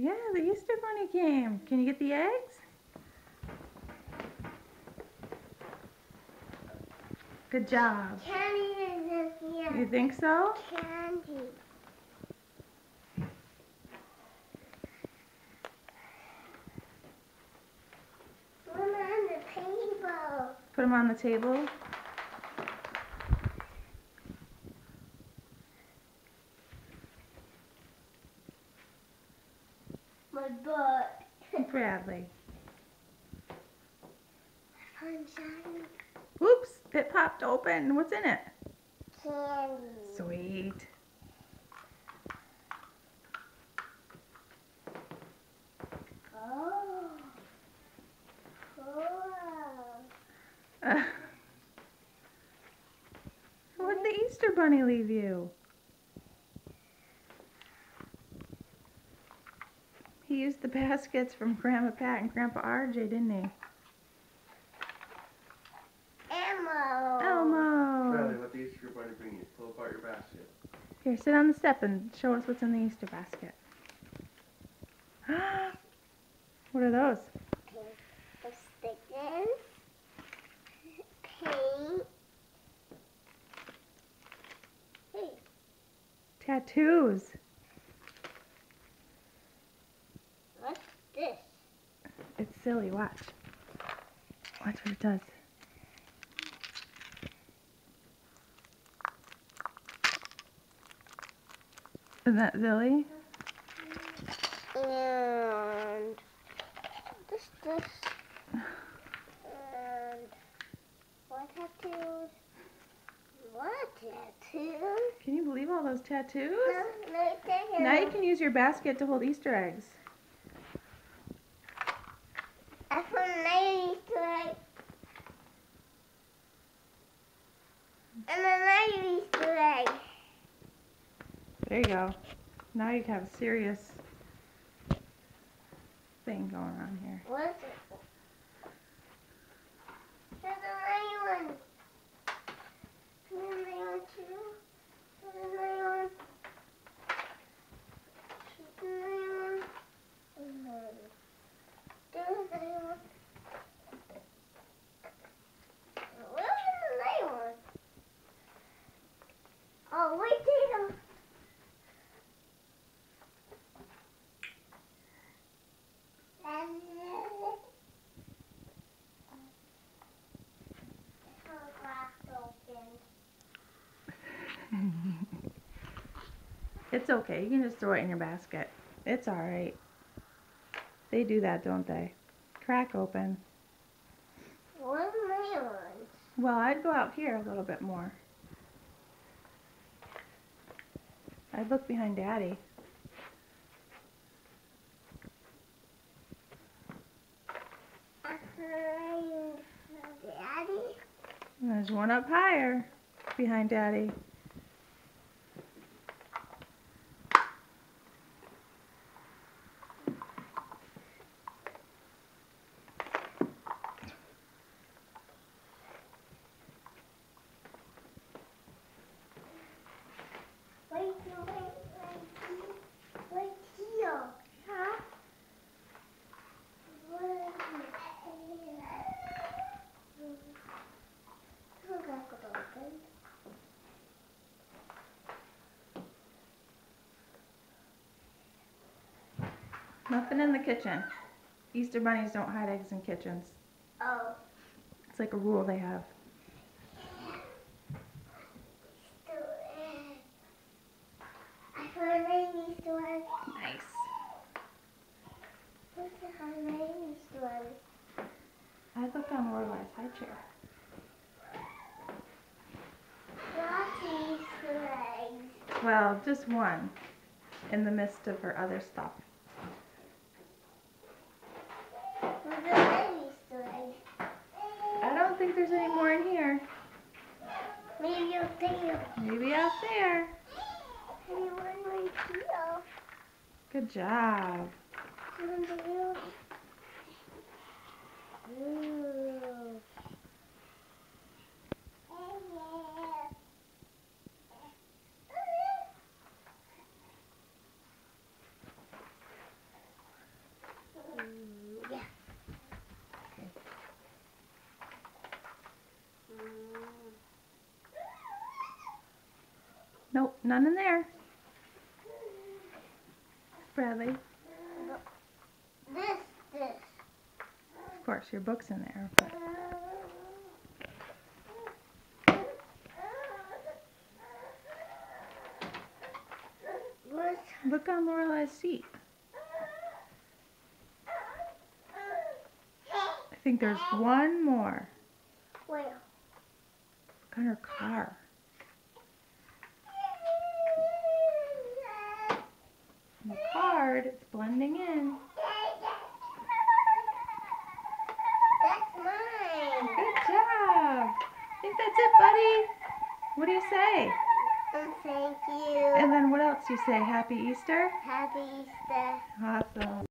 Yeah, the Easter Bunny came. Can you get the eggs? Good job. Candy is in here. You think so? Candy. Put them on the table. Put them on the table. My butt. Bradley. Sunshine. Whoops, it popped open. What's in it? Candy. Sweet. Oh. Cool. What'd the Easter Bunny leave you? He used the baskets from Grandma Pat and Grandpa RJ, didn't he? Elmo. Elmo! Bradley, what the Easter Bunny bring you? Pull apart your basket. Here, sit on the step and show us what's in the Easter basket. What are those? The stickers. Paint. Hey. Tattoos. What's this? It's silly, watch. Watch what it does. Isn't that silly? And this. And what tattoos? What tattoos? Can you believe all those tattoos? No, Now you can use your basket to hold Easter eggs. I found an Easter egg. And another Easter egg. There you go. Now you have a serious thing going on here. What is it? There's another one. There's another one too. There's another one. There's another one. There's another one. Where's another one? Oh, wait there. It's okay. You can just throw it in your basket. It's alright. They do that, don't they? Crack open. Where's my ones? Well, I'd go out here a little bit more. I'd look behind Daddy. Daddy? And there's one up higher behind Daddy. Wait here. Yeah. Nothing in the kitchen. Easter bunnies don't hide eggs in kitchens. Oh. It's like a rule they have. I found an Easter one. Nice. What's the Easter one? I'd look on Lorelai's high chair. Lots of Easter eggs. Well, just one in the midst of her other stuff. Where's the other Easter egg? I don't think there's any more in here. Maybe up there. Maybe out there. Maybe one right here. Good job. One there. Ooh. Nope, none in there. Bradley, This. of course, your book's in there. But What? look on Lorelai's seat. I think there's one more. Where? Look on her car. And the card, it's blending in. That's mine. Good job. I think that's it, buddy. What do you say? And thank you. And then what else do you say? Happy Easter? Happy Easter. Awesome.